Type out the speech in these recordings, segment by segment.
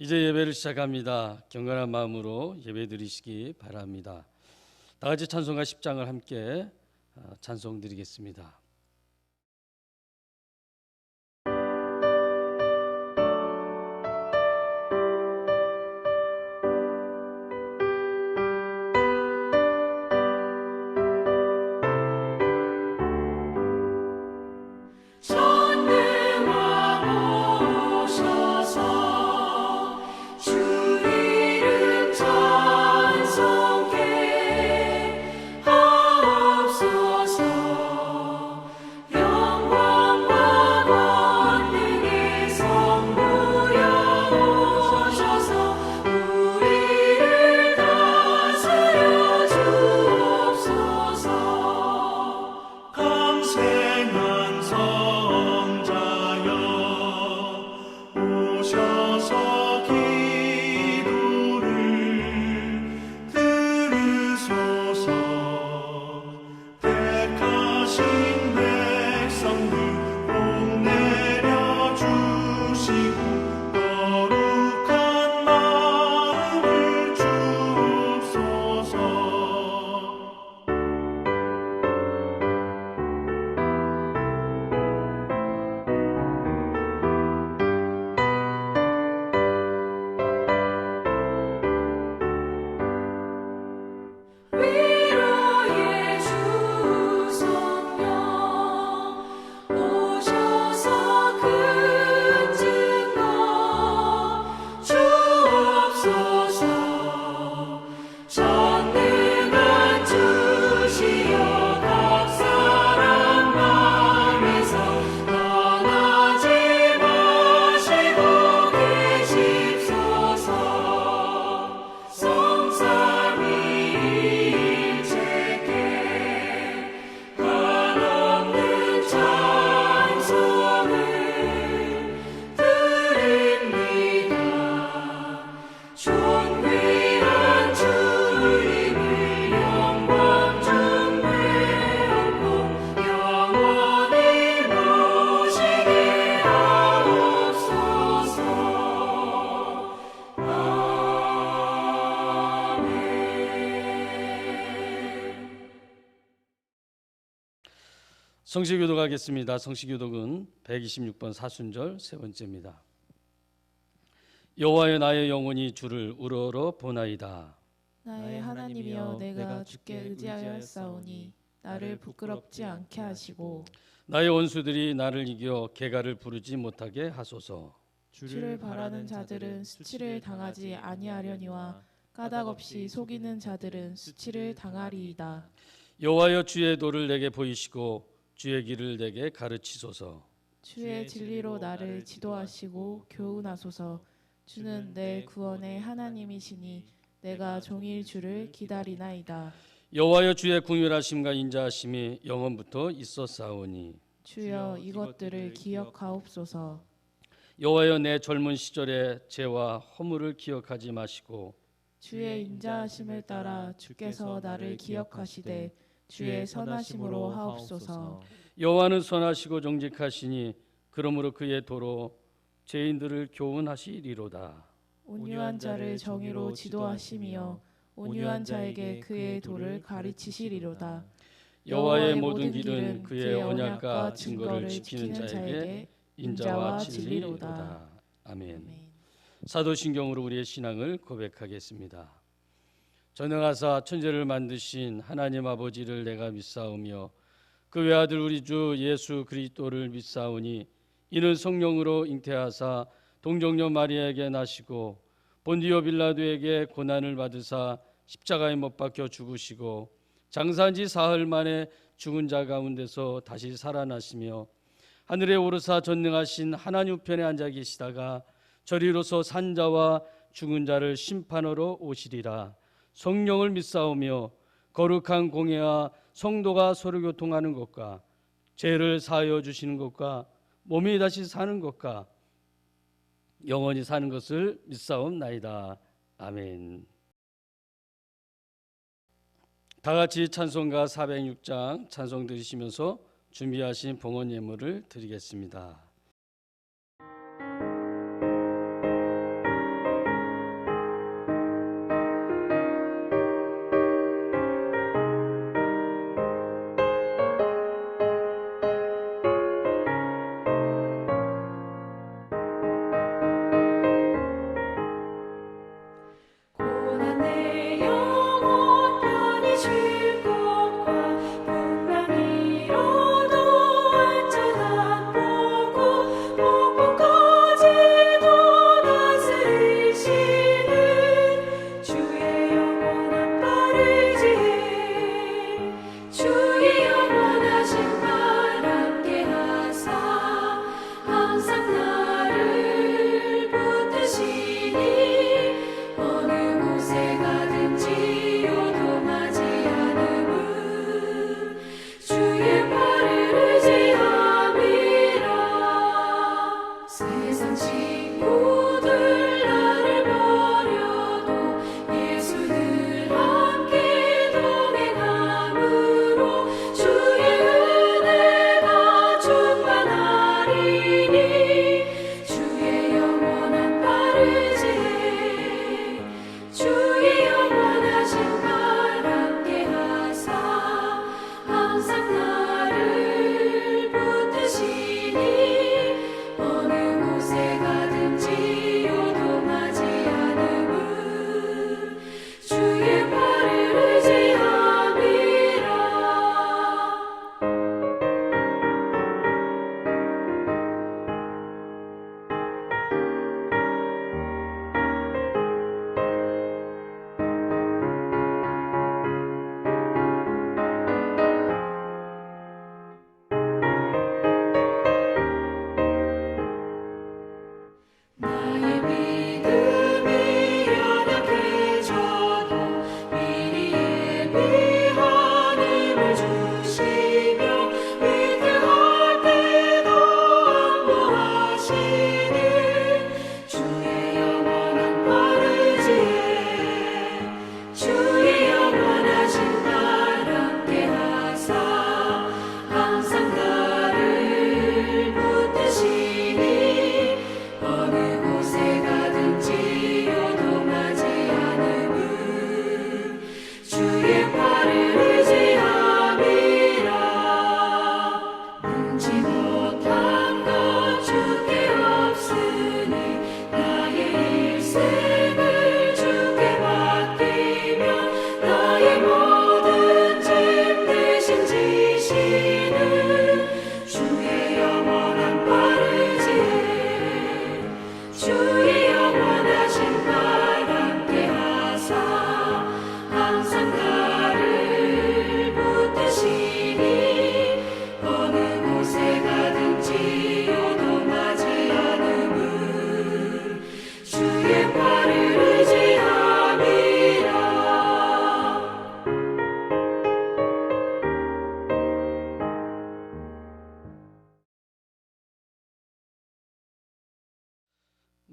이제 예배를 시작합니다. 경건한 마음으로 예배 드리시기 바랍니다. 다 같이 찬송가 10장을 함께 찬송 드리겠습니다. 성시교독하겠습니다. 성시교독은 126번 사순절 세 번째입니다. 여호와여, 나의 영혼이 주를 우러러 보나이다. 나의 하나님이여, 내가 주께 의지하였사오니 나를 부끄럽지 않게 하시고 나의 원수들이 나를 이겨 개가를 부르지 못하게 하소서. 주를 바라는 자들은 수치를 당하지 아니하려니와 까닭없이 속이는 자들은 수치를 당하리이다. 여호와여, 주의 도를 내게 보이시고 주의 길을 내게 가르치소서. 주의 진리로 나를 지도하시고 교훈하소서. 주는 내 구원의 하나님이시니 내가 종일 주를 기다리나이다. 여호와여, 주의 궁휼하심과 인자하심이 영원부터 있었사오니 주여, 이것들을 기억하옵소서. 여호와여, 내 젊은 시절의 죄와 허물을 기억하지 마시고 주의 인자하심을 따라 주께서 나를 기억하시되 주의 선하심으로 하옵소서. 여호와는 선하시고 정직하시니 그러므로 그의 도로 죄인들을 교훈하시리로다. 온유한 자를 정의로 지도하시며 온유한 자에게 그의 도를 가르치시리로다. 여호와의 모든 길은 그의 언약과 증거를 지키는 자에게 인자와 진리로다. 아멘. 사도신경으로 우리의 신앙을 고백하겠습니다. 전능하사 천지를 만드신 하나님 아버지를 내가 믿사오며 그 외아들 우리 주 예수 그리스도를 믿사오니 이는 성령으로 잉태하사 동정녀 마리아에게 나시고 본디오 빌라도에게 고난을 받으사 십자가에 못 박혀 죽으시고 장사한 지 사흘 만에 죽은 자 가운데서 다시 살아나시며 하늘에 오르사 전능하신 하나님 우편에 앉아 계시다가 저리로서 산자와 죽은 자를 심판하러 오시리라. 성령을 믿사오며 거룩한 공예와 성도가 서로 교통하는 것과 죄를 사하여 주시는 것과 몸이 다시 사는 것과 영원히 사는 것을 믿사옵나이다. 아멘. 다 같이 찬송가 406장 찬송 드리시면서 준비하신 봉헌 예물을 드리겠습니다.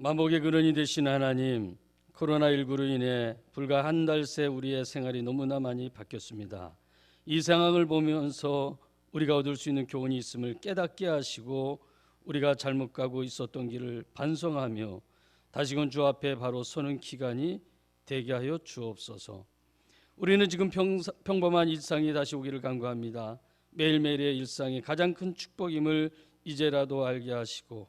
만복의 근원이 되신 하나님, 코로나19로 인해 불과 한 달 새 우리의 생활이 너무나 많이 바뀌었습니다. 이 상황을 보면서 우리가 얻을 수 있는 교훈이 있음을 깨닫게 하시고 우리가 잘못 가고 있었던 길을 반성하며 다시금 주 앞에 바로 서는 기간이 되게 하여 주옵소서. 우리는 지금 평범한 일상이 다시 오기를 간구합니다. 매일매일의 일상이 가장 큰 축복임을 이제라도 알게 하시고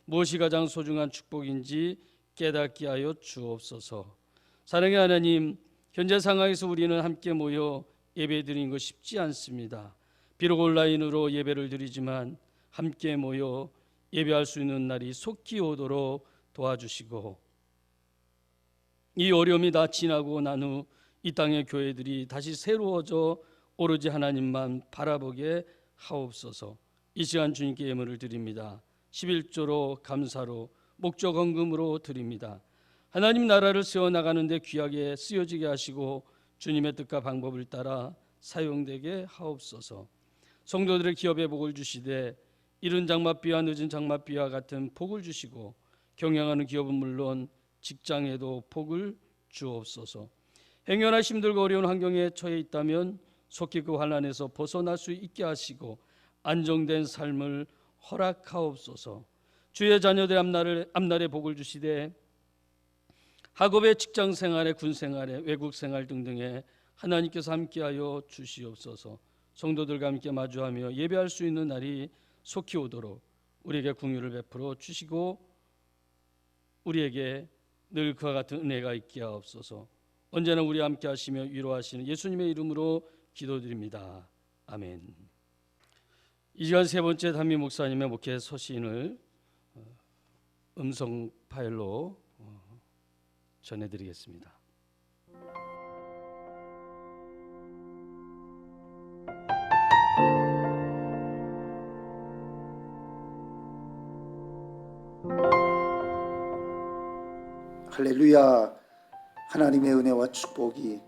무엇이 가장 소중한 축복인지 깨닫게 하여 주옵소서. 사랑의 하나님, 현재 상황에서 우리는 함께 모여 예배 드리는 것 쉽지 않습니다. 비록 온라인으로 예배를 드리지만 함께 모여 예배할 수 있는 날이 속히 오도록 도와주시고 이 어려움이 다 지나고 난 후 이 땅의 교회들이 다시 새로워져 오로지 하나님만 바라보게 하옵소서. 이 시간 주님께 예물을 드립니다. 11조로 감사로 목적 헌금으로 드립니다. 하나님 나라를 세워나가는 데 귀하게 쓰여지게 하시고 주님의 뜻과 방법을 따라 사용되게 하옵소서. 성도들의 기업에 복을 주시되 이른 장맛비와 늦은 장맛비와 같은 복을 주시고 경영하는 기업은 물론 직장에도 복을 주옵소서. 행여나 힘들고 어려운 환경에 처해 있다면 속히 그 환난에서 벗어날 수 있게 하시고 안정된 삶을 허락하옵소서. 주의 자녀들의 앞날에 복을 주시되 학업의 직장 생활에 군 생활에 외국 생활 등등에 하나님께서 함께하여 주시옵소서. 성도들과 함께 마주하며 예배할 수 있는 날이 속히 오도록 우리에게 긍휼을 베풀어 주시고 우리에게 늘 그와 같은 은혜가 있게 하옵소서. 언제나 우리와 함께 하시며 위로하시는 예수님의 이름으로 기도드립니다. 아멘. 이 시간 세 번째 담임 목사님의 목회 서신을 음성 파일로 전해드리겠습니다. 할렐루야. 하나님의 은혜와 축복이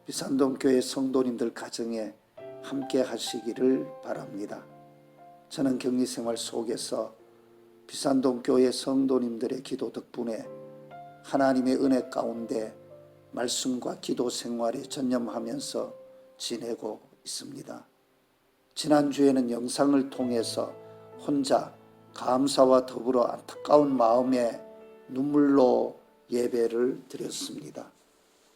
비산동 교회 성도님들 가정에 함께 하시기를 바랍니다. 저는 격리 생활 속에서 비산동 교회 성도님들의 기도 덕분에 하나님의 은혜 가운데 말씀과 기도 생활에 전념하면서 지내고 있습니다. 지난주에는 영상을 통해서 혼자 감사와 더불어 안타까운 마음에 눈물로 예배를 드렸습니다.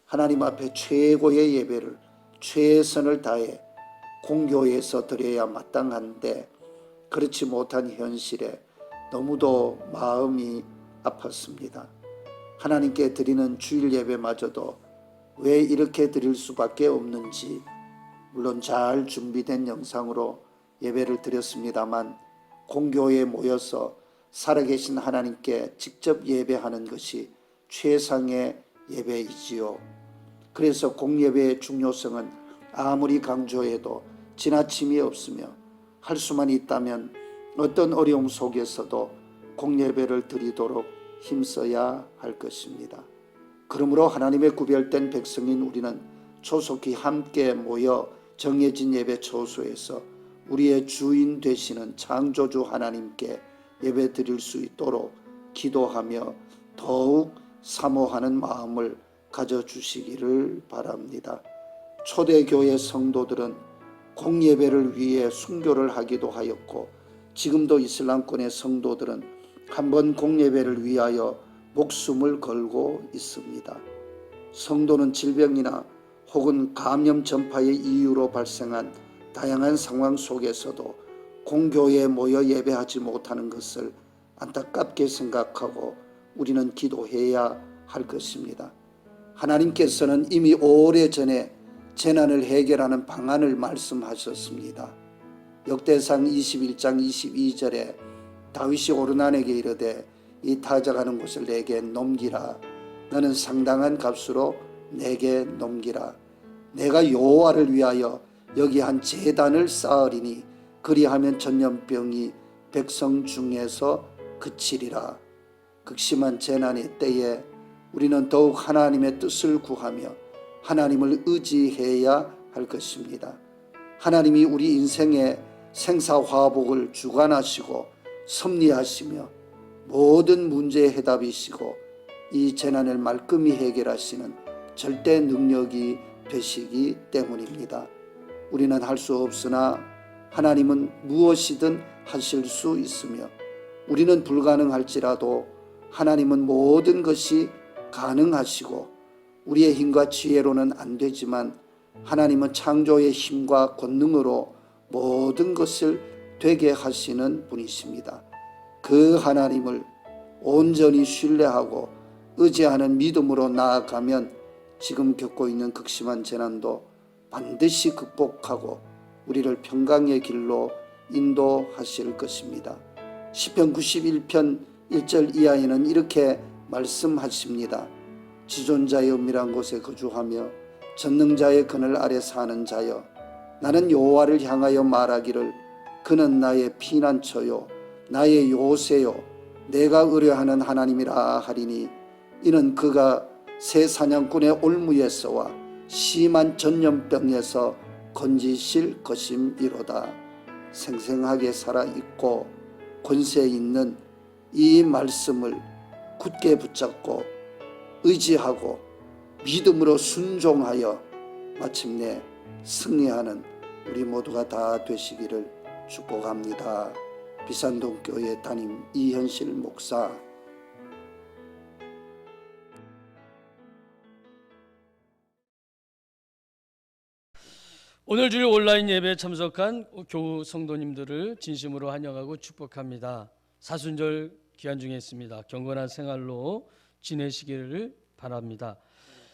하나님 앞에 최고의 예배를 최선을 다해 공교에서 드려야 마땅한데 그렇지 못한 현실에 너무도 마음이 아팠습니다. 하나님께 드리는 주일 예배마저도 왜 이렇게 드릴 수밖에 없는지 물론 잘 준비된 영상으로 예배를 드렸습니다만 공교에 모여서 살아계신 하나님께 직접 예배하는 것이 최상의 예배이지요. 그래서 공예배의 중요성은 아무리 강조해도 지나침이 없으며 할 수만 있다면 어떤 어려움 속에서도 공예배를 드리도록 힘써야 할 것입니다. 그러므로 하나님의 구별된 백성인 우리는 조속히 함께 모여 정해진 예배 처소에서 우리의 주인 되시는 창조주 하나님께 예배 드릴 수 있도록 기도하며 더욱 사모하는 마음을 가져주시기를 바랍니다. 초대교회 성도들은 공예배를 위해 순교를 하기도 하였고 지금도 이슬람권의 성도들은 한번 공예배를 위하여 목숨을 걸고 있습니다. 성도는 질병이나 혹은 감염 전파의 이유로 발생한 다양한 상황 속에서도 공교회에 모여 예배하지 못하는 것을 안타깝게 생각하고 우리는 기도해야 할 것입니다. 하나님께서는 이미 오래전에 재난을 해결하는 방안을 말씀하셨습니다. 역대상 21장 22절에 다윗이 오르난에게 이르되 이 타작하는 곳을 내게 넘기라. 너는 상당한 값으로 내게 넘기라. 내가 여호와를 위하여 여기 한 제단을 쌓으리니 그리하면 전염병이 백성 중에서 그치리라. 극심한 재난의 때에 우리는 더욱 하나님의 뜻을 구하며 하나님을 의지해야 할 것입니다. 하나님이 우리 인생의 생사화복을 주관하시고 섭리하시며 모든 문제의 해답이시고 이 재난을 말끔히 해결하시는 절대 능력이 되시기 때문입니다. 우리는 할 수 없으나 하나님은 무엇이든 하실 수 있으며 우리는 불가능할지라도 하나님은 모든 것이 가능하시고 우리의 힘과 지혜로는 안 되지만 하나님은 창조의 힘과 권능으로 모든 것을 되게 하시는 분이십니다. 그 하나님을 온전히 신뢰하고 의지하는 믿음으로 나아가면 지금 겪고 있는 극심한 재난도 반드시 극복하고 우리를 평강의 길로 인도하실 것입니다. 시편 91편 1절 이하에는 이렇게 말씀하십니다. 지존자의 은밀한 곳에 거주하며 전능자의 그늘 아래 사는 자여, 나는 여호와를 향하여 말하기를 그는 나의 피난처요 나의 요새요 내가 의뢰하는 하나님이라 하리니 이는 그가 새 사냥꾼의 올무에서와 심한 전염병에서 건지실 것임이로다. 생생하게 살아있고 권세 있는 이 말씀을 굳게 붙잡고 의지하고 믿음으로 순종하여 마침내 승리하는 우리 모두가 다 되시기를 축복합니다. 비산동 교회 담임 이현실 목사. 오늘 주일 온라인 예배에 참석한 교우 성도님들을 진심으로 환영하고 축복합니다. 사순절 기간 중에 있습니다. 경건한 생활로 지내시기를 바랍니다.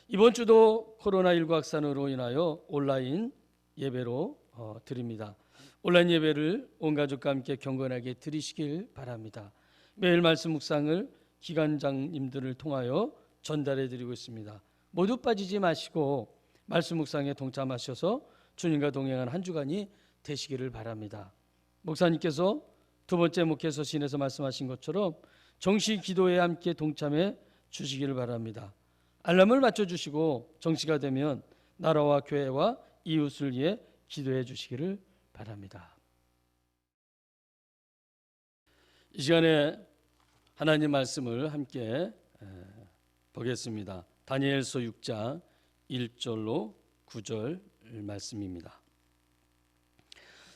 이번 주도 코로나19 확산으로 인하여 온라인 예배로 드립니다. 온라인 예배를 온 가족과 함께 경건하게 드리시길 바랍니다. 매일 말씀 묵상을 기관장님들을 통하여 전달해 드리고 있습니다. 모두 빠지지 마시고 말씀 묵상에 동참하셔서 주님과 동행한 한 주간이 되시기를 바랍니다. 목사님께서 두 번째 목회서신에서 말씀하신 것처럼 정시 기도에 함께 동참해 주시기를 바랍니다. 알람을 맞춰주시고 정시가 되면 나라와 교회와 이웃을 위해 기도해 주시기를 바랍니다. 이 시간에 하나님 말씀을 함께 보겠습니다. 다니엘서 6장 1절로 9절 말씀입니다.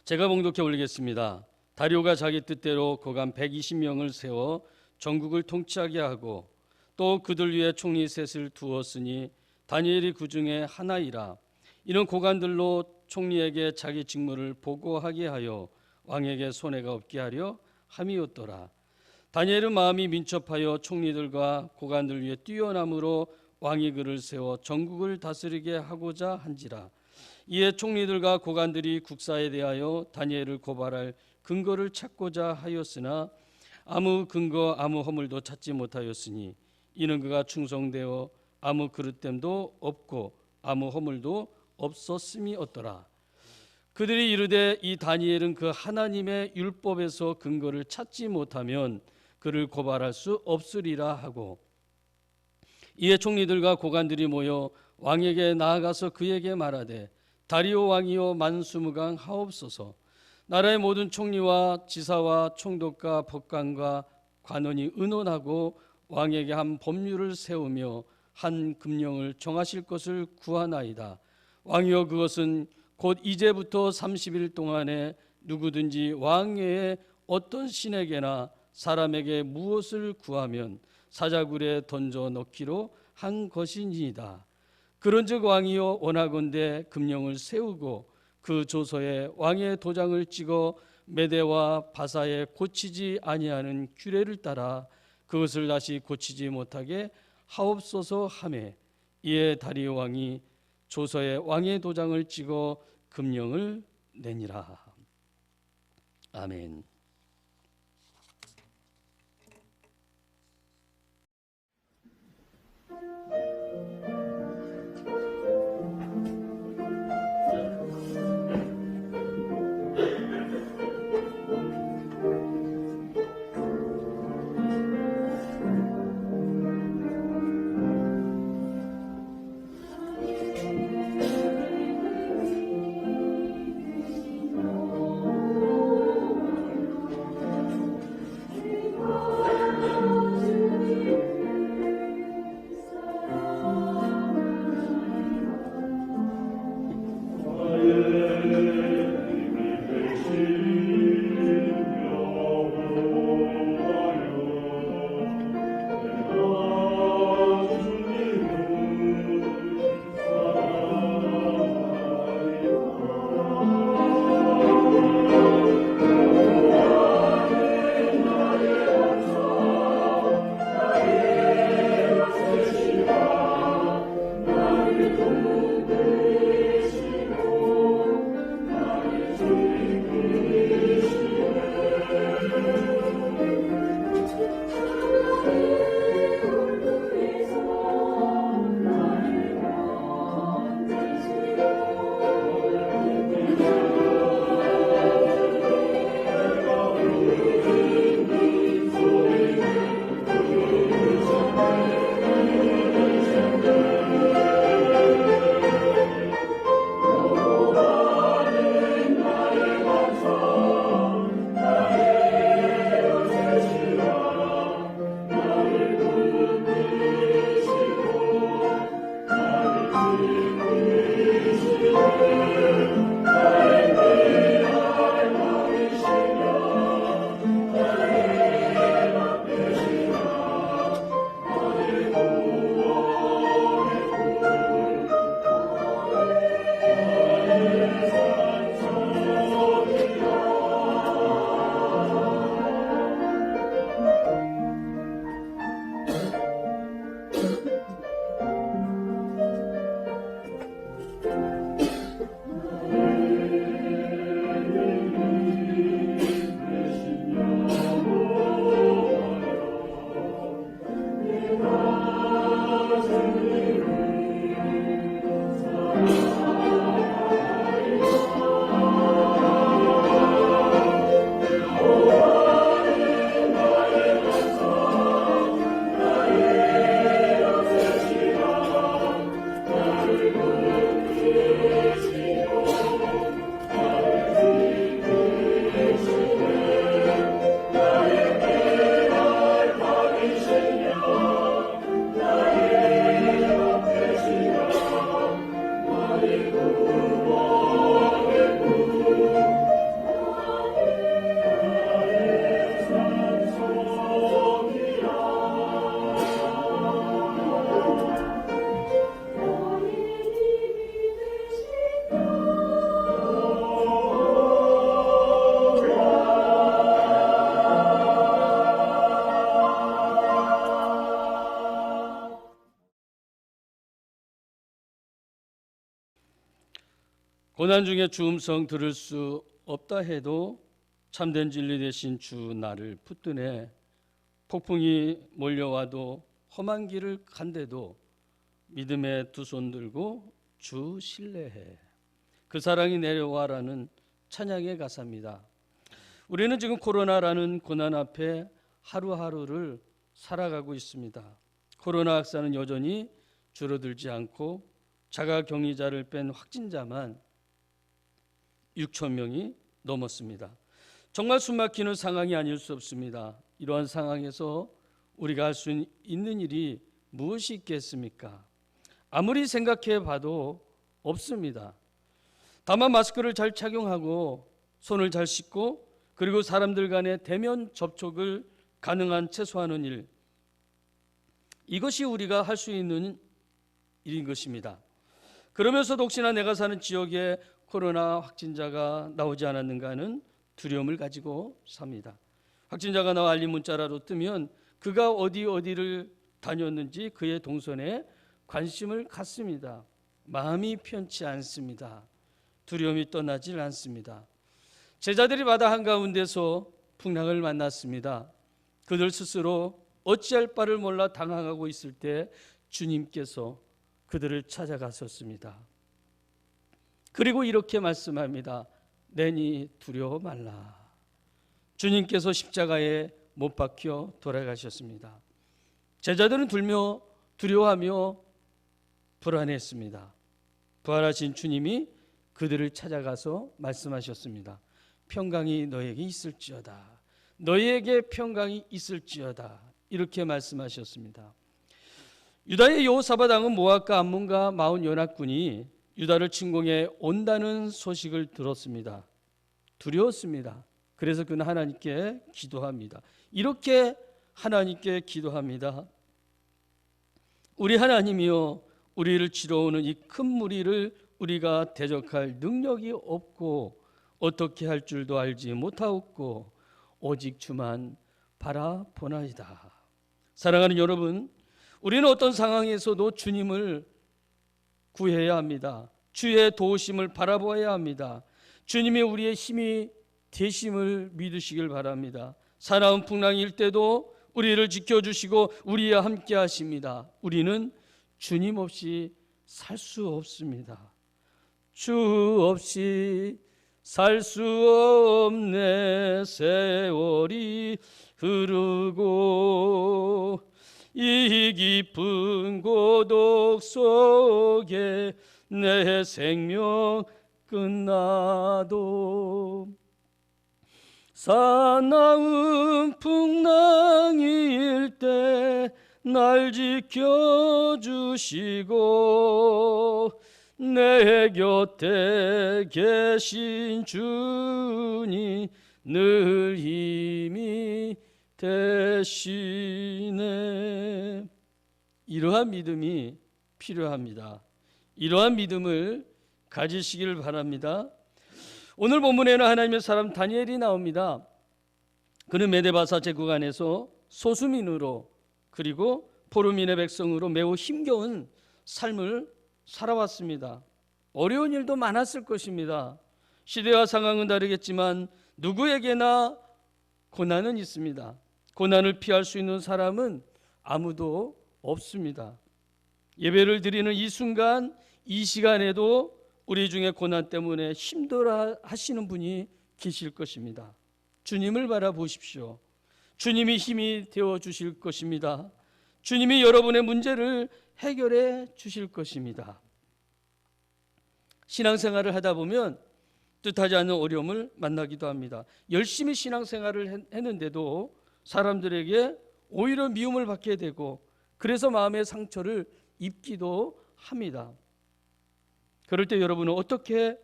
제가 봉독해 올리겠습니다. 다리오가 자기 뜻대로 고관 120명을 세워 전국을 통치하게 하고 또 그들 위에 총리 셋을 두었으니 다니엘이 그 중에 하나이라. 이는 고관들로 총리에게 자기 직무를 보고하게 하여 왕에게 손해가 없게 하려 함이었더라. 다니엘은 마음이 민첩하여 총리들과 고관들 위에 뛰어남으로 왕이 그를 세워 전국을 다스리게 하고자 한지라. 이에 총리들과 고관들이 국사에 대하여 다니엘을 고발할 근거를 찾고자 하였으나 아무 근거 아무 허물도 찾지 못하였으니 이는 그가 충성되어 아무 그릇됨도 없고 아무 허물도 없었음이었더라. 그들이 이르되 이 다니엘은 그 하나님의 율법에서 근거를 찾지 못하면 그를 고발할 수 없으리라 하고, 이에 총리들과 고관들이 모여 왕에게 나아가서 그에게 말하되 다리오 왕이여 만수무강 하옵소서. 나라의 모든 총리와 지사와 총독과 법관과 관원이 의논하고 왕에게 한 법률을 세우며 한 금령을 정하실 것을 구하나이다. 왕이여 그것은 곧 이제부터 30일 동안에 누구든지 왕 외에 어떤 신에게나 사람에게 무엇을 구하면 사자굴에 던져 넣기로 한 것이니이다. 그런즉 왕이여 원하건대 금령을 세우고 그 조서에 왕의 도장을 찍어 메대와 바사에 고치지 아니하는 규례를 따라 그것을 다시 고치지 못하게 하옵소서 하매, 이에 다리오 왕이 조서에 왕의 도장을 찍어 금령을 내니라. 아멘. 고난 중에 주 음성 들을 수 없다 해도 참된 진리 되신 주 나를 붙드네. 폭풍이 몰려와도 험한 길을 간대도 믿음의 두 손 들고 주 신뢰해. 그 사랑이 내려와라는 찬양의 가사입니다. 우리는 지금 코로나라는 고난 앞에 하루하루를 살아가고 있습니다. 코로나 확산은 여전히 줄어들지 않고 자가격리자를 뺀 확진자만 6천 명이 넘었습니다. 정말 숨막히는 상황이 아닐 수 없습니다. 이러한 상황에서 우리가 할 수 있는 일이 무엇이 있겠습니까? 아무리 생각해 봐도 없습니다. 다만 마스크를 잘 착용하고 손을 잘 씻고 그리고 사람들 간의 대면 접촉을 가능한 최소화하는 일, 이것이 우리가 할 수 있는 일인 것입니다. 그러면서도 혹시나 내가 사는 지역에 코로나 확진자가 나오지 않았는가 하는 두려움을 가지고 삽니다. 확진자가 나와 알림 문자라도 뜨면 그가 어디를 다녔는지 그의 동선에 관심을 갖습니다. 마음이 편치 않습니다. 두려움이 떠나질 않습니다. 제자들이 바다 한가운데서 풍랑을 만났습니다. 그들 스스로 어찌할 바를 몰라 당황하고 있을 때 주님께서 그들을 찾아가셨습니다. 그리고 이렇게 말씀합니다. 내니 두려워 말라. 주님께서 십자가에 못 박혀 돌아가셨습니다. 제자들은 두려워하며 불안했습니다. 부활하신 주님이 그들을 찾아가서 말씀하셨습니다. 평강이 너에게 있을지어다. 너희에게 평강이 있을지어다. 이렇게 말씀하셨습니다. 유다의 여호사밧 왕은 모압과 암몬과 마온 연합군이 유다를 침공해 온다는 소식을 들었습니다. 두려웠습니다. 그래서 그는 하나님께 기도합니다. 이렇게 하나님께 기도합니다. 우리 하나님이여, 우리를 치러 오는 이 큰 무리를 우리가 대적할 능력이 없고 어떻게 할 줄도 알지 못하옵고 오직 주만 바라보나이다. 사랑하는 여러분, 우리는 어떤 상황에서도 주님을 구해야 합니다. 주의 도우심을 바라보아야 합니다. 주님이 우리의 힘이 되심을 믿으시길 바랍니다. 사나운 풍랑일 때도 우리를 지켜주시고 우리와 함께 하십니다. 우리는 주님 없이 살 수 없습니다. 주 없이 살 수 없네. 세월이 흐르고 이 깊은 고독 속에 내 생명 끝나도 사나운 풍랑일 때 날 지켜주시고 내 곁에 계신 주님 늘 힘이 되시네. 이러한 믿음이 필요합니다. 이러한 믿음을 가지시길 바랍니다. 오늘 본문에는 하나님의 사람 다니엘이 나옵니다. 그는 메데바사 제국 안에서 소수민으로 그리고 포로민의 백성으로 매우 힘겨운 삶을 살아왔습니다. 어려운 일도 많았을 것입니다. 시대와 상황은 다르겠지만 누구에게나 고난은 있습니다. 고난을 피할 수 있는 사람은 아무도 없습니다. 예배를 드리는 이 순간, 이 시간에도 우리 중에 고난 때문에 힘들어 하시는 분이 계실 것입니다. 주님을 바라보십시오. 주님이 힘이 되어 주실 것입니다. 주님이 여러분의 문제를 해결해 주실 것입니다. 신앙생활을 하다 보면 뜻하지 않는 어려움을 만나기도 합니다. 열심히 신앙생활을 했는데도 사람들에게 오히려 미움을 받게 되고 그래서 마음의 상처를 입기도 합니다. 그럴 때 여러분은 어떻게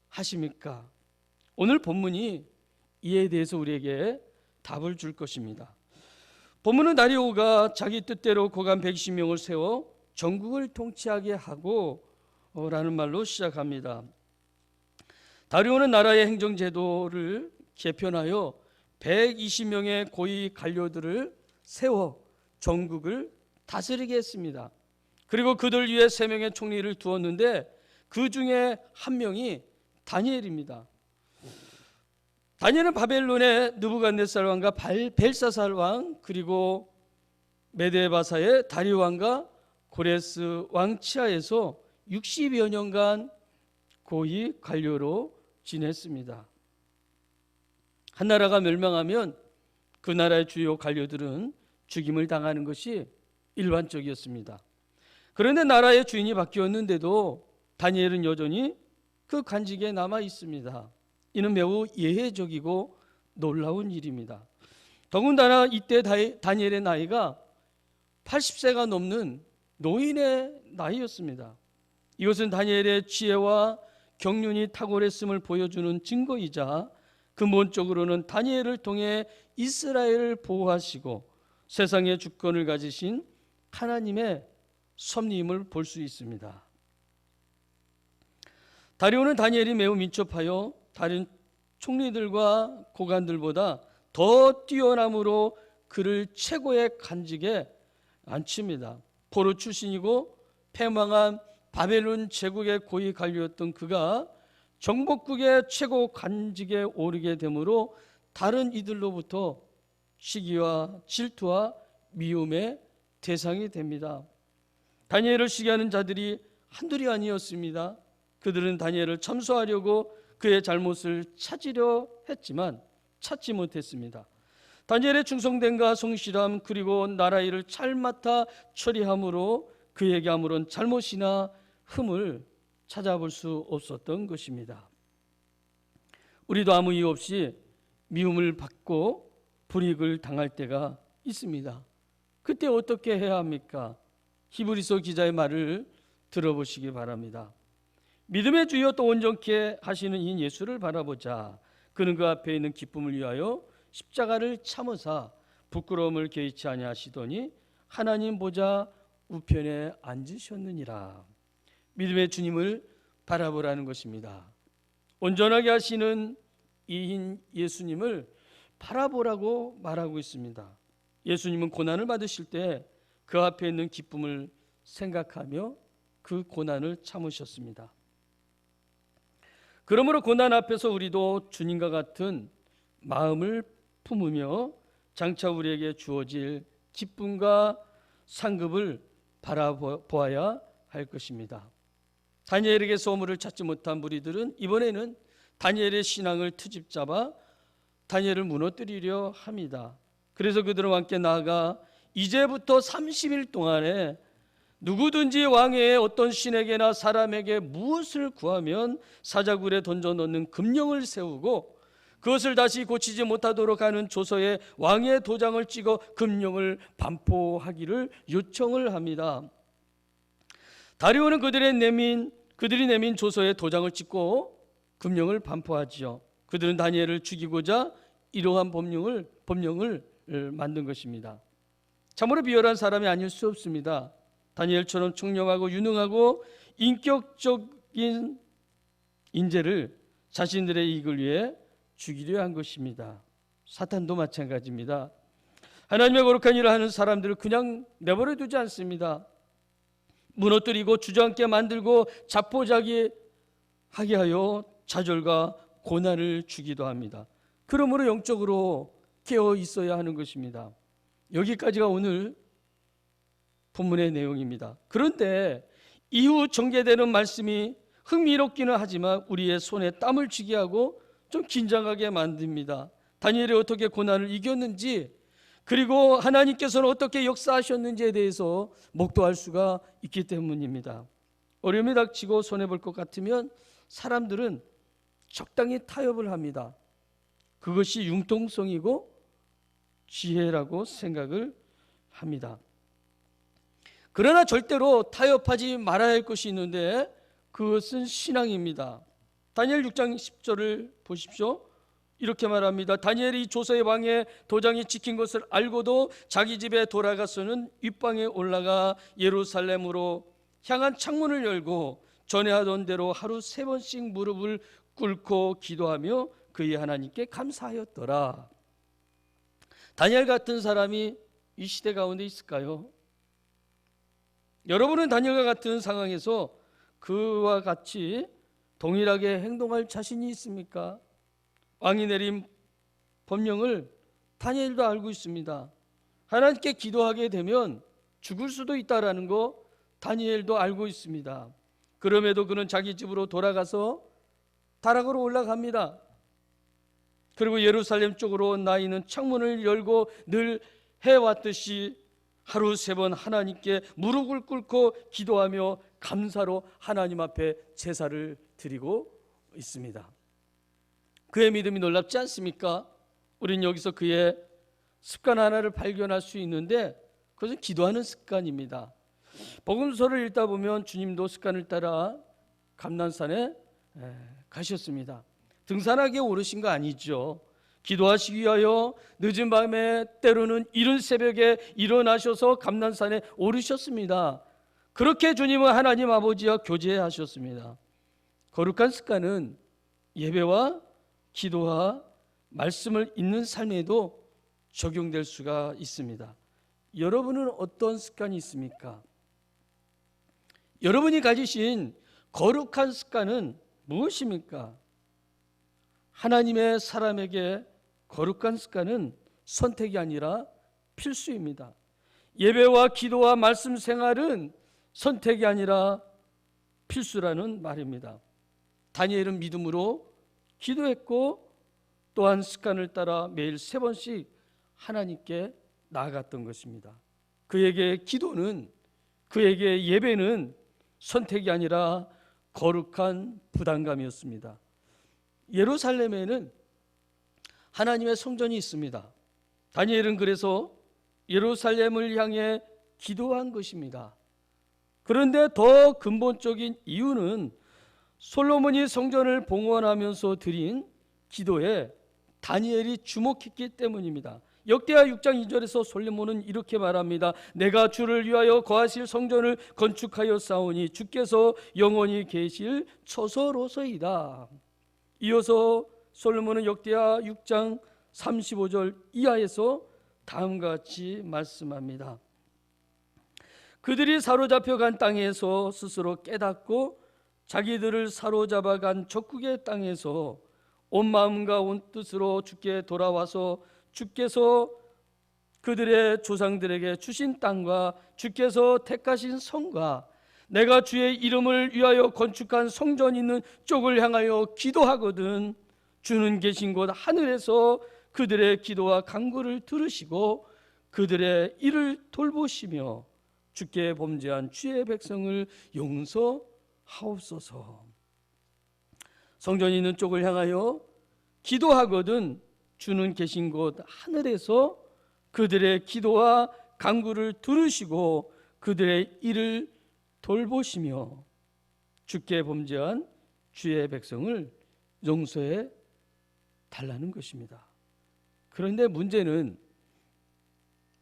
하십니까? 오늘 본문이 이에 대해서 우리에게 답을 줄 것입니다. 본문은 다리오가 자기 뜻대로 고관 120명을 세워 전국을 통치하게 하고 라는 말로 시작합니다. 다리오는 나라의 행정제도를 개편하여 120명의 고위 관료들을 세워 전국을 다스리게 했습니다. 그리고 그들 위에 3명의 총리를 두었는데 그 중에 한 명이 다니엘입니다. 다니엘은 바벨론의 느부갓네살 왕과 벨사살 왕 그리고 메데바사의 다리오 왕과 고레스 왕 치하에서 60여 년간 고위 관료로 지냈습니다. 한 나라가 멸망하면 그 나라의 주요 관료들은 죽임을 당하는 것이 일반적이었습니다. 그런데 나라의 주인이 바뀌었는데도 다니엘은 여전히 그 관직에 남아 있습니다. 이는 매우 예외적이고 놀라운 일입니다. 더군다나 이때 다니엘의 나이가 80세가 넘는 노인의 나이였습니다. 이것은 다니엘의 지혜와 경륜이 탁월했음을 보여주는 증거이자 근본적으로는 다니엘을 통해 이스라엘을 보호하시고 세상의 주권을 가지신 하나님의 섭리임을 볼 수 있습니다. 다리오는 다니엘이 매우 민첩하여 다른 총리들과 고관들보다 더 뛰어남으로 그를 최고의 관직에 앉힙니다. 포로 출신이고 패망한 바벨론 제국의 고위 관료였던 그가 정복국의 최고 관직에 오르게 되므로 다른 이들로부터 시기와 질투와 미움의 대상이 됩니다. 다니엘을 시기하는 자들이 한둘이 아니었습니다. 그들은 다니엘을 참소하려고 그의 잘못을 찾으려 했지만 찾지 못했습니다. 다니엘의 충성됨과 성실함 그리고 나라 일을 잘 맡아 처리함으로 그에게 아무런 잘못이나 흠을 찾아볼 수 없었던 것입니다. 우리도 아무 이유 없이 미움을 받고 불이익을 당할 때가 있습니다. 그때 어떻게 해야 합니까? 히브리서 기자의 말을 들어보시기 바랍니다. 믿음의 주여 또 온전케 하시는 이 예수를 바라보자. 그는 그 앞에 있는 기쁨을 위하여 십자가를 참으사 부끄러움을 개의치 아니하시더니 하나님 보좌 우편에 앉으셨느니라. 믿음의 주님을 바라보라는 것입니다. 온전하게 하시는 이인 예수님을 바라보라고 말하고 있습니다. 예수님은 고난을 받으실 때 그 앞에 있는 기쁨을 생각하며 그 고난을 참으셨습니다. 그러므로 고난 앞에서 우리도 주님과 같은 마음을 품으며 장차 우리에게 주어질 기쁨과 상급을 바라보아야 할 것입니다. 다니엘에게 소물을 찾지 못한 무리들은 이번에는 다니엘의 신앙을 트집 잡아 다니엘을 무너뜨리려 합니다. 그래서 그들은 함께 나아가 이제부터 30일 동안에 누구든지 왕의 어떤 신에게나 사람에게 무엇을 구하면 사자굴에 던져 넣는 금령을 세우고 그것을 다시 고치지 못하도록 하는 조서에 왕의 도장을 찍어 금령을 반포하기를 요청을 합니다. 다리오는 그들이 내민 조서에 도장을 찍고 금령을 반포하지요. 그들은 다니엘을 죽이고자 이러한 법령을 만든 것입니다. 참으로 비열한 사람이 아닐 수 없습니다. 다니엘처럼 총명하고 유능하고 인격적인 인재를 자신들의 이익을 위해 죽이려 한 것입니다. 사탄도 마찬가지입니다. 하나님의 거룩한 일을 하는 사람들을 그냥 내버려 두지 않습니다. 무너뜨리고 주저앉게 만들고 자포자기하게 하여 좌절과 고난을 주기도 합니다. 그러므로 영적으로 깨어 있어야 하는 것입니다. 여기까지가 오늘 본문의 내용입니다. 그런데 이후 전개되는 말씀이 흥미롭기는 하지만 우리의 손에 땀을 쥐게 하고 좀 긴장하게 만듭니다. 다니엘이 어떻게 고난을 이겼는지 그리고 하나님께서는 어떻게 역사하셨는지에 대해서 목도할 수가 있기 때문입니다. 어려움이 닥치고 손해볼 것 같으면 사람들은 적당히 타협을 합니다. 그것이 융통성이고 지혜라고 생각을 합니다. 그러나 절대로 타협하지 말아야 할 것이 있는데 그것은 신앙입니다. 다니엘 6장 10절을 보십시오. 이렇게 말합니다. 다니엘이 조서의 왕의 도장이 찍힌 것을 알고도 자기 집에 돌아가서는 윗방에 올라가 예루살렘으로 향한 창문을 열고 전에 하던 대로 하루 3번씩 무릎을 꿇고 기도하며 그의 하나님께 감사하였더라. 다니엘 같은 사람이 이 시대 가운데 있을까요? 여러분은 다니엘과 같은 상황에서 그와 같이 동일하게 행동할 자신이 있습니까? 왕이 내린 법령을 다니엘도 알고 있습니다. 하나님께 기도하게 되면 죽을 수도 있다라는 거 다니엘도 알고 있습니다. 그럼에도 그는 자기 집으로 돌아가서 다락으로 올라갑니다. 그리고 예루살렘 쪽으로 나 있는 창문을 열고 늘 해왔듯이 하루 3번 하나님께 무릎을 꿇고 기도하며 감사로 하나님 앞에 제사를 드리고 있습니다. 그의 믿음이 놀랍지 않습니까? 우린 여기서 그의 습관 하나를 발견할 수 있는데 그것은 기도하는 습관입니다. 복음서를 읽다 보면 주님도 습관을 따라 감난산에 가셨습니다. 등산하기에 오르신 거 아니죠. 기도하시기 위하여 늦은 밤에 때로는 이른 새벽에 일어나셔서 감난산에 오르셨습니다. 그렇게 주님은 하나님 아버지와 교제하셨습니다. 거룩한 습관은 예배와 기도와 말씀을 읽는 삶에도 적용될 수가 있습니다. 여러분은 어떤 습관이 있습니까? 여러분이 가지신 거룩한 습관은 무엇입니까? 하나님의 사람에게 거룩한 습관은 선택이 아니라 필수입니다. 예배와 기도와 말씀 생활은 선택이 아니라 필수라는 말입니다. 다니엘은 믿음으로 기도했고 또한 습관을 따라 매일 3번씩 하나님께 나아갔던 것입니다. 그에게 기도는, 그에게 예배는 선택이 아니라 거룩한 부담감이었습니다. 예루살렘에는 하나님의 성전이 있습니다. 다니엘은 그래서 예루살렘을 향해 기도한 것입니다. 그런데 더 근본적인 이유는 솔로몬이 성전을 봉헌하면서 드린 기도에 다니엘이 주목했기 때문입니다. 역대하 6장 2절에서 솔로몬은 이렇게 말합니다. 내가 주를 위하여 거하실 성전을 건축하여 싸우니 주께서 영원히 계실 처소로서이다. 이어서 솔로몬은 역대하 6장 35절 이하에서 다음과 같이 말씀합니다. 그들이 사로잡혀간 땅에서 스스로 깨닫고 자기들을 사로잡아간 적국의 땅에서 온 마음과 온 뜻으로 주께 돌아와서 주께서 그들의 조상들에게 주신 땅과 주께서 택하신 성과 내가 주의 이름을 위하여 건축한 성전 있는 쪽을 향하여 기도하거든 주는 계신 곳 하늘에서 그들의 기도와 간구를 들으시고 그들의 일을 돌보시며 주께 범죄한 주의 백성을 용서하옵소서. 성전이 있는 쪽을 향하여 기도하거든 주는 계신 곳 하늘에서 그들의 기도와 간구를 들으시고 그들의 일을 돌보시며 주께 범죄한 주의 백성을 용서해 달라는 것입니다. 그런데 문제는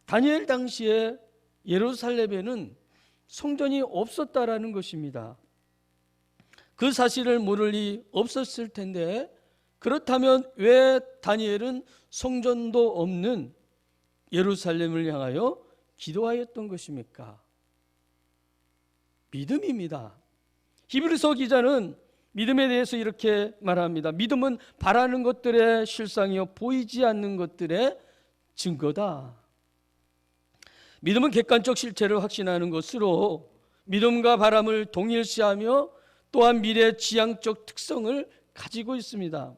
다니엘 당시에 예루살렘에는 성전이 없었다라는 것입니다. 그 사실을 모를 리 없었을 텐데 그렇다면 왜 다니엘은 성전도 없는 예루살렘을 향하여 기도하였던 것입니까? 믿음입니다. 히브리서 기자는 믿음에 대해서 이렇게 말합니다. 믿음은 바라는 것들의 실상이요 보이지 않는 것들의 증거다. 믿음은 객관적 실체를 확신하는 것으로 믿음과 바람을 동일시하며 또한 미래 지향적 특성을 가지고 있습니다.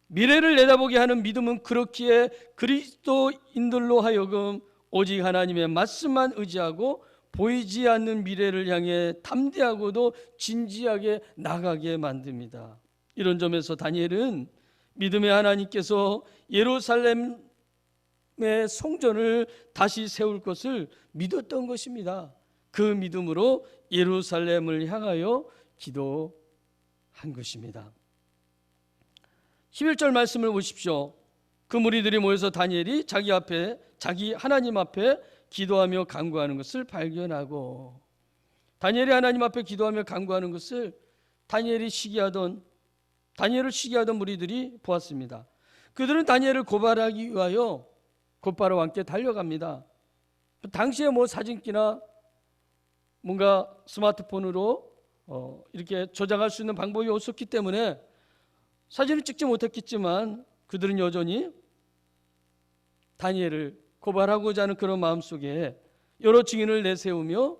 미래를 내다보게 하는 믿음은 그렇기에 그리스도인들로 하여금 오직 하나님의 말씀만 의지하고 보이지 않는 미래를 향해 담대하고도 진지하게 나가게 만듭니다. 이런 점에서 다니엘은 믿음의 하나님께서 예루살렘의 성전을 다시 세울 것을 믿었던 것입니다. 그 믿음으로 예루살렘을 향하여 기도한 것입니다. 11절 말씀을 보십시오. 그 무리들이 모여서 다니엘이 자기 하나님 앞에 기도하며 간구하는 것을 발견하고 다니엘이 하나님 앞에 기도하며 간구하는 것을 다니엘을 시기하던 무리들이 보았습니다. 그들은 다니엘을 고발하기 위하여 곧바로 왕께 달려갑니다. 당시에 사진기나 뭔가 스마트폰으로 이렇게 저장할 수 있는 방법이 없었기 때문에 사진을 찍지 못했겠지만 그들은 여전히 다니엘을 고발하고자 하는 그런 마음속에 여러 증인을 내세우며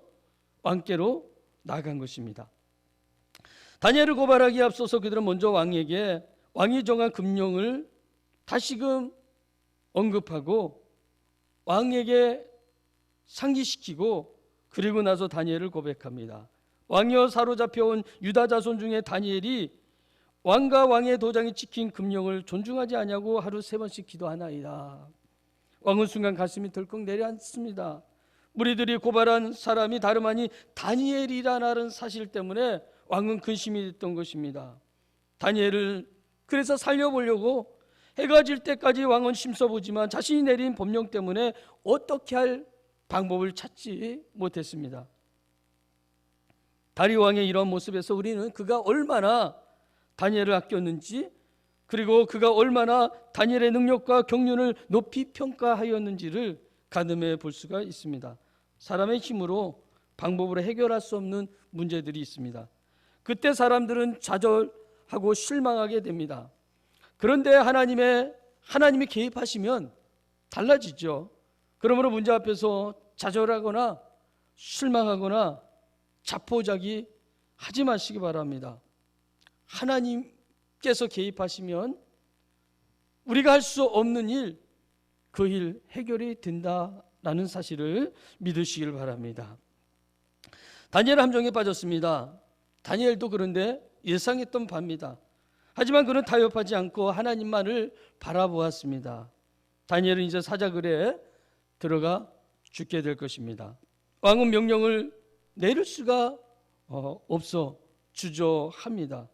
왕께로 나간 것입니다. 다니엘을 고발하기에 앞서서 그들은 먼저 왕에게 왕이 정한 금령을 다시금 언급하고 왕에게 상기시키고 그리고 나서 다니엘을 고백합니다. 왕이여 사로잡혀온 유다 자손 중에 다니엘이 왕과 왕의 도장이 찍힌 금령을 존중하지 아니하고 하루 3번씩 기도하나이다. 왕은 순간 가슴이 덜컥 내려앉습니다. 무리들이 고발한 사람이 다름 아닌 다니엘이라는 사실 때문에 왕은 근심이 됐던 것입니다. 다니엘을 그래서 살려보려고 해가 질 때까지 왕은 힘써보지만 자신이 내린 법령 때문에 어떻게 할 방법을 찾지 못했습니다. 다리오 왕의 이런 모습에서 우리는 그가 얼마나 다니엘을 아꼈는지 그리고 그가 얼마나 다니엘의 능력과 경륜을 높이 평가하였는지를 가늠해 볼 수가 있습니다. 사람의 힘으로 방법으로 해결할 수 없는 문제들이 있습니다. 그때 사람들은 좌절하고 실망하게 됩니다. 그런데 하나님이 개입하시면 달라지죠. 그러므로 문제 앞에서 좌절하거나 실망하거나 자포자기 하지 마시기 바랍니다. 하나님께서 개입하시면 우리가 할 수 없는 일, 그 일 해결이 된다라는 사실을 믿으시길 바랍니다. 다니엘 함정에 빠졌습니다. 다니엘도 그런데 예상했던 바입니다. 하지만 그는 타협하지 않고 하나님만을 바라보았습니다. 다니엘은 이제 사자굴에 들어가 죽게 될 것입니다. 왕은 명령을 내릴 수가 없어 주저합니다.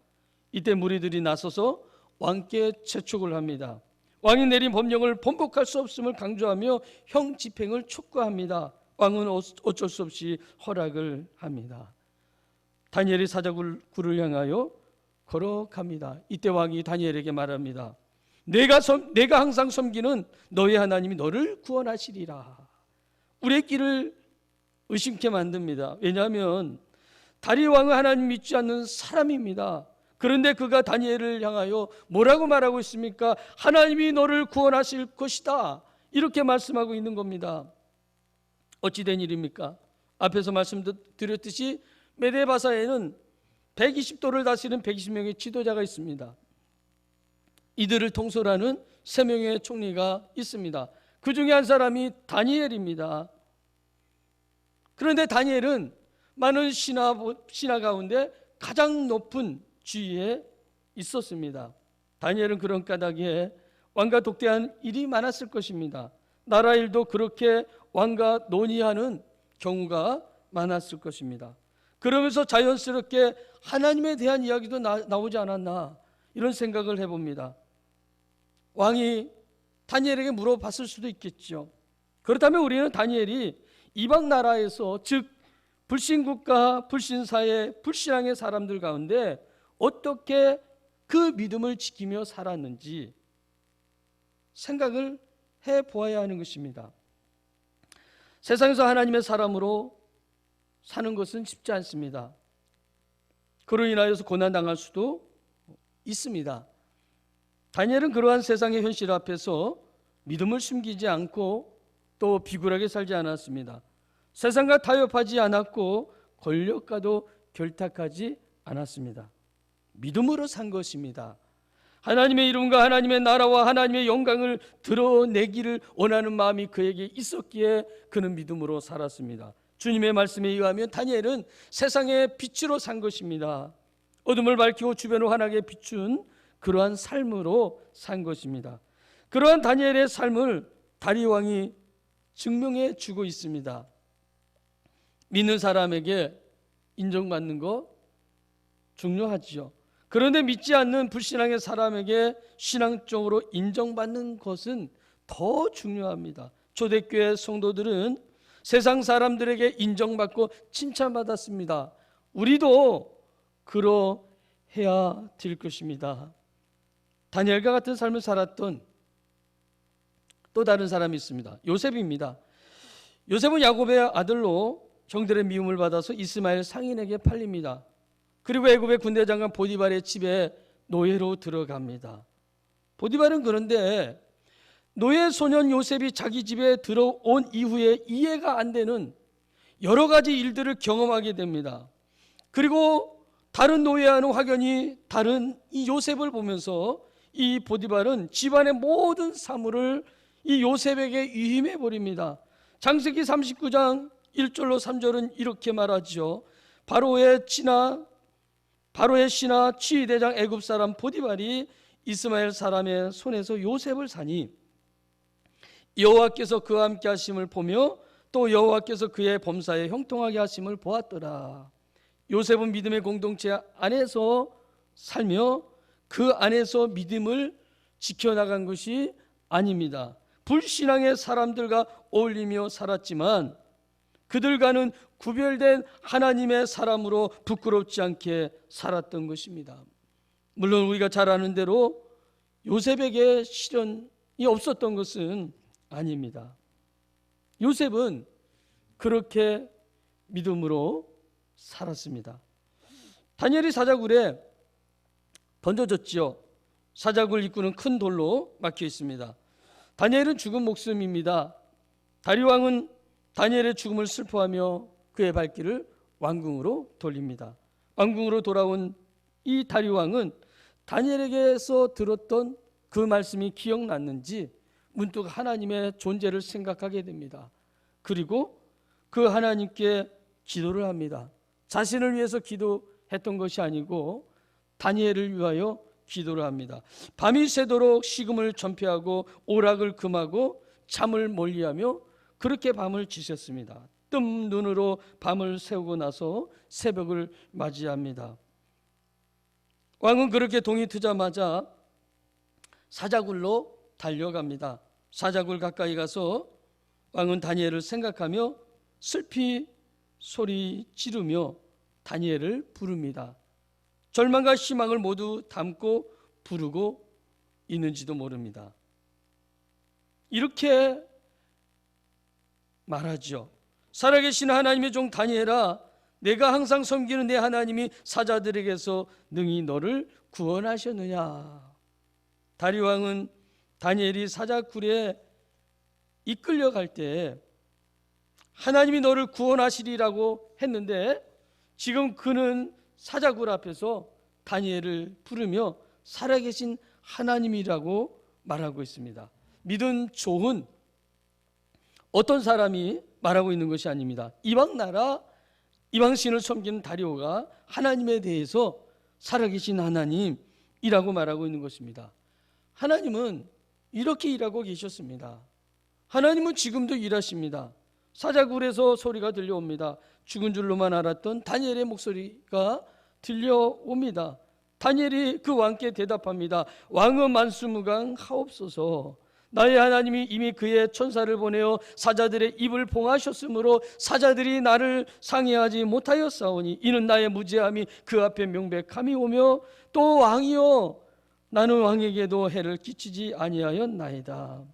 이때 무리들이 나서서 왕께 재촉을 합니다. 왕이 내린 법령을 번복할 수 없음을 강조하며 형 집행을 촉구합니다. 왕은 어쩔 수 없이 허락을 합니다. 다니엘이 사자굴을 향하여 걸어갑니다. 이때 왕이 다니엘에게 말합니다. 내가 항상 섬기는 너의 하나님이 너를 구원하시리라. 우리의 길을 의심케 만듭니다. 왜냐하면 다리의 왕은 하나님 믿지 않는 사람입니다. 그런데 그가 다니엘을 향하여 뭐라고 말하고 있습니까? 하나님이 너를 구원하실 것이다. 이렇게 말씀하고 있는 겁니다. 어찌 된 일입니까? 앞에서 말씀드렸듯이 메데바사에는 120도를 다스리는 120명의 지도자가 있습니다. 이들을 통솔하는 3명의 총리가 있습니다. 그 중에 한 사람이 다니엘입니다. 그런데 다니엘은 많은 신하 가운데 가장 높은 지위에 있었습니다. 다니엘은 그런 까닭에 왕과 독대한 일이 많았을 것입니다. 나라 일도 그렇게 왕과 논의하는 경우가 많았을 것입니다. 그러면서 자연스럽게 하나님에 대한 이야기도 나오지 않았나 이런 생각을 해봅니다. 왕이 다니엘에게 물어봤을 수도 있겠죠. 그렇다면 우리는 다니엘이 이방 나라에서 즉 불신국가, 불신사회, 불신앙의 사람들 가운데 어떻게 그 믿음을 지키며 살았는지 생각을 해보아야 하는 것입니다. 세상에서 하나님의 사람으로 사는 것은 쉽지 않습니다. 그로 인하여서 고난당할 수도 있습니다. 다니엘은 그러한 세상의 현실 앞에서 믿음을 숨기지 않고 또 비굴하게 살지 않았습니다. 세상과 타협하지 않았고 권력과도 결탁하지 않았습니다. 믿음으로 산 것입니다. 하나님의 이름과 하나님의 나라와 하나님의 영광을 드러내기를 원하는 마음이 그에게 있었기에 그는 믿음으로 살았습니다. 주님의 말씀에 의하면 다니엘은 세상의 빛으로 산 것입니다. 어둠을 밝히고 주변을 환하게 비춘 그러한 삶으로 산 것입니다. 그러한 다니엘의 삶을 다리의 왕이 증명해 주고 있습니다. 믿는 사람에게 인정받는 거 중요하지요. 그런데 믿지 않는 불신앙의 사람에게 신앙적으로 인정받는 것은 더 중요합니다. 초대교회 성도들은 세상 사람들에게 인정받고 칭찬받았습니다. 우리도 그러해야 될 것입니다. 다니엘과 같은 삶을 살았던 또 다른 사람이 있습니다. 요셉입니다. 요셉은 야곱의 아들로 형들의 미움을 받아서 이스마엘 상인에게 팔립니다. 그리고 애굽의 군대 장관 보디발의 집에 노예로 들어갑니다. 보디발은 그런데 노예 소년 요셉이 자기 집에 들어온 이후에 이해가 안 되는 여러 가지 일들을 경험하게 됩니다. 그리고 다른 노예와는 확연히 다른 이 요셉을 보면서 이 보디발은 집안의 모든 사물을 이 요셉에게 위임해 버립니다. 창세기 39장 1절로 3절은 이렇게 말하죠. 바로의 신하 치위대장 애굽 사람 보디발이 이스마엘 사람의 손에서 요셉을 사니 여호와께서 그와 함께 하심을 보며 또 여호와께서 그의 범사에 형통하게 하심을 보았더라. 요셉은 믿음의 공동체 안에서 살며 그 안에서 믿음을 지켜나간 것이 아닙니다. 불신앙의 사람들과 어울리며 살았지만 그들과는 구별된 하나님의 사람으로 부끄럽지 않게 살았던 것입니다. 물론 우리가 잘 아는 대로 요셉에게 시련이 없었던 것은 아닙니다. 요셉은 그렇게 믿음으로 살았습니다. 다니엘이 사자굴에 던져졌지요. 사자굴 입구는 큰 돌로 막혀 있습니다. 다니엘은 죽은 목숨입니다. 다리 왕은 다니엘의 죽음을 슬퍼하며 그의 발길을 왕궁으로 돌립니다. 왕궁으로 돌아온 이 다리 왕은 다니엘에게서 들었던 그 말씀이 기억났는지 문득 하나님의 존재를 생각하게 됩니다. 그리고 그 하나님께 기도를 합니다. 자신을 위해서 기도했던 것이 아니고 다니엘을 위하여 기도를 합니다. 밤이 새도록 식음을 전폐하고 오락을 금하고 잠을 멀리하며 그렇게 밤을 지셨습니다. 뜬 눈으로 밤을 새우고 나서 새벽을 맞이합니다. 왕은 그렇게 동이 트자마자 사자굴로 달려갑니다. 사자굴 가까이 가서 왕은 다니엘을 생각하며 슬피 소리 지르며 다니엘을 부릅니다. 절망과 희망을 모두 담고 부르고 있는지도 모릅니다. 이렇게 말하죠. 살아계신 하나님의 종 다니엘아, 내가 항상 섬기는 내 하나님이 사자들에게서 능히 너를 구원하셨느냐. 다리 왕은 다니엘이 사자굴에 이끌려갈 때 하나님이 너를 구원하시리라고 했는데, 지금 그는 사자굴 앞에서 다니엘을 부르며 살아계신 하나님이라고 말하고 있습니다. 믿은 종은 어떤 사람이 말하고 있는 것이 아닙니다. 이방 나라 이방신을 섬기는 다리오가 하나님에 대해서 살아계신 하나님이라고 말하고 있는 것입니다. 하나님은 이렇게 일하고 계셨습니다. 하나님은 지금도 일하십니다. 사자굴에서 소리가 들려옵니다. 죽은 줄로만 알았던 다니엘의 목소리가 들려옵니다. 다니엘이 그 왕께 대답합니다. 왕은 만수무강하옵소서. 나의 하나님이 이미 그의 천사를 보내어 사자들의 입을 봉하셨으므로 사자들이 나를 상해하지 못하였사오니 이는 나의 무죄함이 그 앞에 명백함이 오며 또 왕이여 나는 왕에게도 해를 끼치지 아니하였나이다.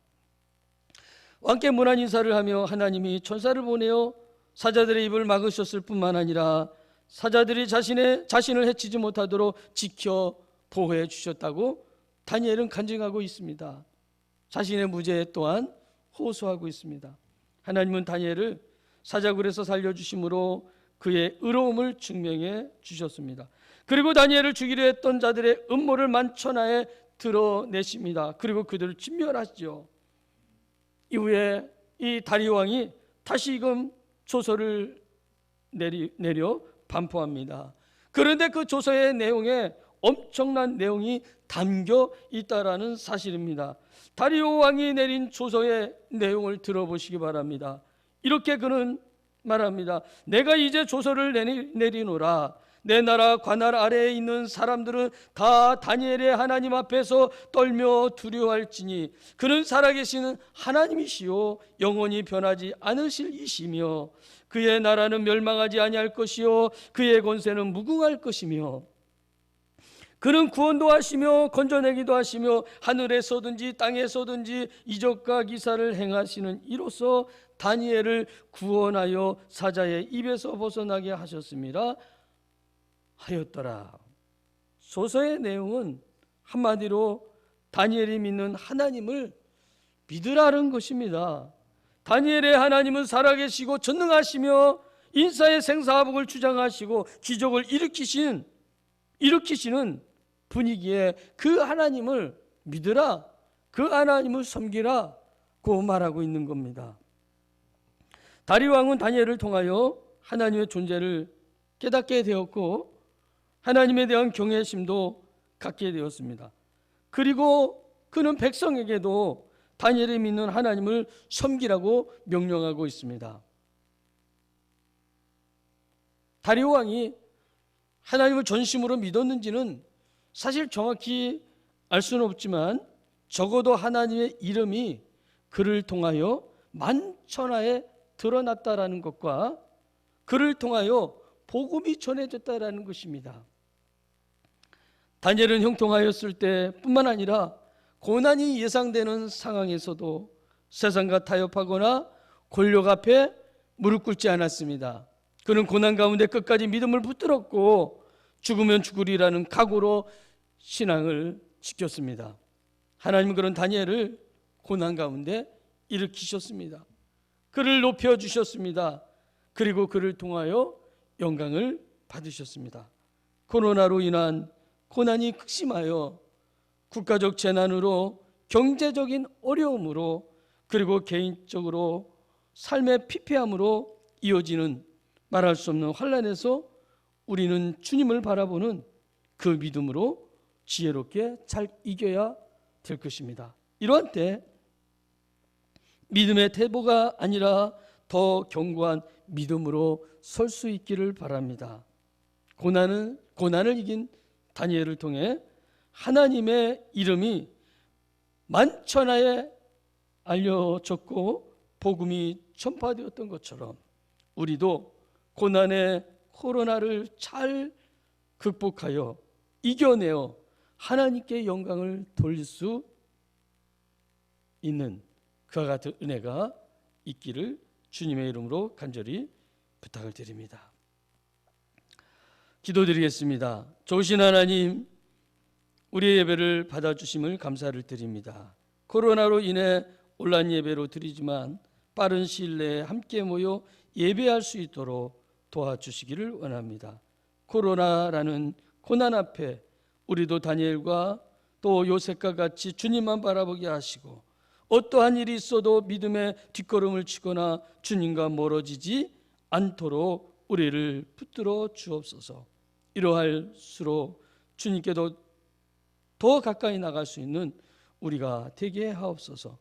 왕께 문안 인사를 하며 하나님이 천사를 보내어 사자들의 입을 막으셨을 뿐만 아니라 사자들이 자신을 해치지 못하도록 지켜 보호해 주셨다고 다니엘은 간증하고 있습니다. 자신의 무죄 또한 호소하고 있습니다. 하나님은 다니엘을 사자굴에서 살려주심으로 그의 의로움을 증명해 주셨습니다. 그리고 다니엘을 죽이려 했던 자들의 음모를 만천하에 드러내십니다. 그리고 그들을 진멸하시죠. 이후에 이 다리오 왕이 다시금 조서를 내려 반포합니다. 그런데 그 조서의 내용에 엄청난 내용이 담겨 있다라는 사실입니다. 다리오 왕이 내린 조서의 내용을 들어보시기 바랍니다. 이렇게 그는 말합니다. 내가 이제 조서를 내리노라. 내 나라 관할 아래에 있는 사람들은 다 다니엘의 하나님 앞에서 떨며 두려워할지니 그는 살아계시는 하나님이시요 영원히 변하지 않으실 이시며 그의 나라는 멸망하지 아니할 것이요 그의 권세는 무궁할 것이며 그는 구원도 하시며 건져내기도 하시며 하늘에서든지 땅에서든지 이적과 기사를 행하시는 이로써 다니엘을 구원하여 사자의 입에서 벗어나게 하셨습니다 하였더라. 소서의 내용은 한마디로 다니엘이 믿는 하나님을 믿으라는 것입니다. 다니엘의 하나님은 살아계시고 전능하시며 인사의 생사화복을 주장하시고 기적을 일으키시는 분위기에 그 하나님을 믿으라, 그 하나님을 섬기라고 말하고 있는 겁니다. 다리오 왕은 다니엘을 통하여 하나님의 존재를 깨닫게 되었고 하나님에 대한 경외심도 갖게 되었습니다. 그리고 그는 백성에게도 다니엘이 믿는 하나님을 섬기라고 명령하고 있습니다. 다리오 왕이 하나님을 전심으로 믿었는지는 사실 정확히 알 수는 없지만 적어도 하나님의 이름이 그를 통하여 만천하에 드러났다라는 것과 그를 통하여 복음이 전해졌다라는 것입니다. 다니엘은 형통하였을 때뿐만 아니라 고난이 예상되는 상황에서도 세상과 타협하거나 권력 앞에 무릎 꿇지 않았습니다. 그는 고난 가운데 끝까지 믿음을 붙들었고 죽으면 죽으리라는 각오로 신앙을 지켰습니다. 하나님은 그런 다니엘을 고난 가운데 일으키셨습니다. 그를 높여주셨습니다. 그리고 그를 통하여 영광을 받으셨습니다. 코로나로 인한 고난이 극심하여 국가적 재난으로 경제적인 어려움으로 그리고 개인적으로 삶의 피폐함으로 이어지는 말할 수 없는 환난에서 우리는 주님을 바라보는 그 믿음으로 지혜롭게 잘 이겨야 될 것입니다. 이러한 때 믿음의 태보가 아니라 더 견고한 믿음으로 설 수 있기를 바랍니다. 고난을 이긴 다니엘을 통해 하나님의 이름이 만천하에 알려졌고 복음이 전파되었던 것처럼 우리도 고난의 코로나를 잘 극복하여 이겨내어 하나님께 영광을 돌릴 수 있는 그와 같은 은혜가 있기를 주님의 이름으로 간절히 부탁을 드립니다. 기도드리겠습니다. 좋으신 하나님, 우리의 예배를 받아주심을 감사를 드립니다. 코로나로 인해 온라인 예배로 드리지만 빠른 시일 내에 함께 모여 예배할 수 있도록 도와주시기를 원합니다. 코로나라는 고난 앞에 우리도 다니엘과 또 요셉과 같이 주님만 바라보게 하시고 어떠한 일이 있어도 믿음의 뒷걸음을 치거나 주님과 멀어지지 않도록 우리를 붙들어 주옵소서. 이러할수록 주님께도 더 가까이 나갈 수 있는 우리가 되게 하옵소서.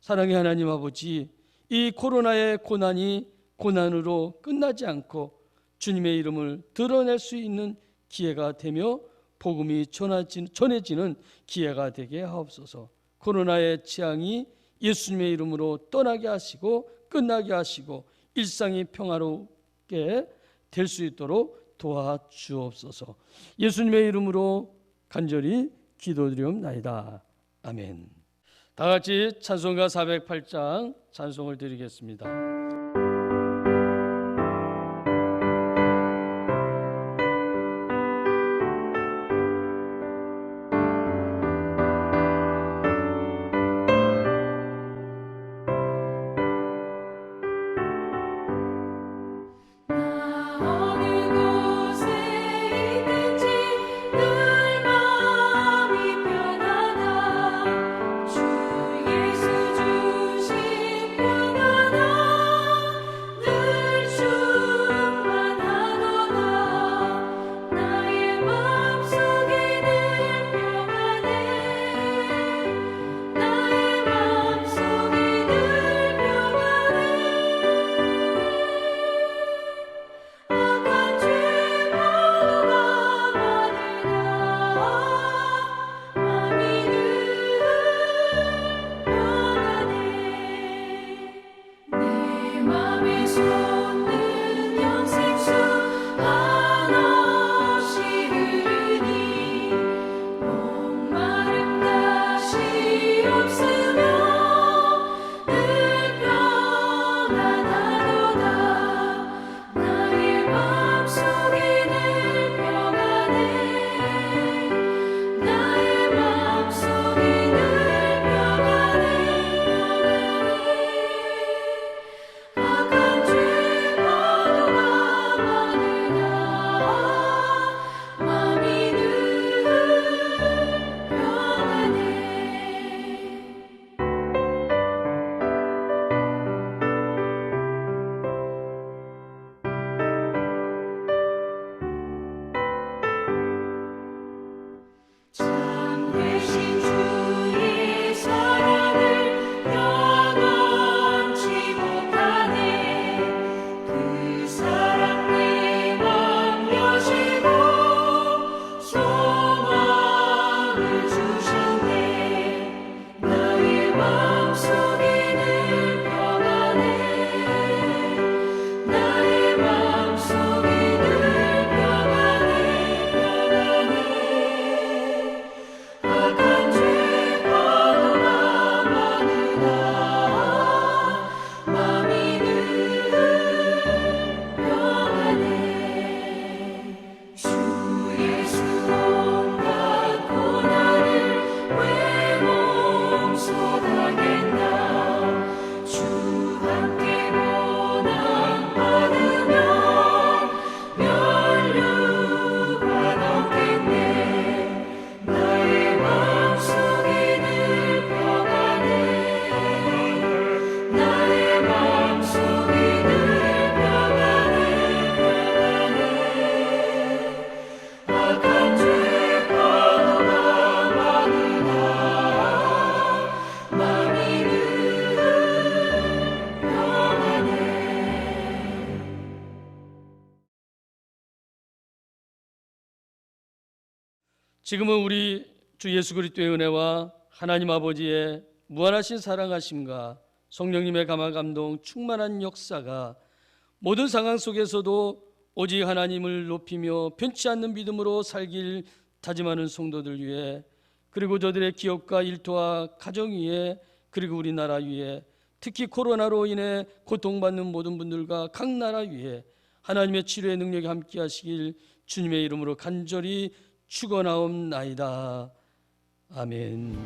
사랑의 하나님 아버지, 이 코로나의 고난이 고난으로 끝나지 않고 주님의 이름을 드러낼 수 있는 기회가 되며 복음이 전해지는 기회가 되게 하옵소서. 코로나의 재앙이 예수님의 이름으로 떠나게 하시고 끝나게 하시고 일상이 평화롭게 될 수 있도록 도와주옵소서. 예수님의 이름으로 간절히 기도드리옵나이다. 아멘. 다 같이 찬송가 408장 찬송을 드리겠습니다. 주 예수 주신 평안함 지금은 우리 주 예수 그리스도의 은혜와 하나님 아버지의 무한하신 사랑하심과 성령님의 감화 감동 충만한 역사가 모든 상황 속에서도 오직 하나님을 높이며 변치 않는 믿음으로 살길 다짐하는 성도들 위해, 그리고 저들의 기업과 일터와 가정 위에, 그리고 우리나라 위에, 특히 코로나로 인해 고통받는 모든 분들과 각 나라 위에 하나님의 치료의 능력이 함께 하시길 주님의 이름으로 간절히 축원하옵나이다. 아멘.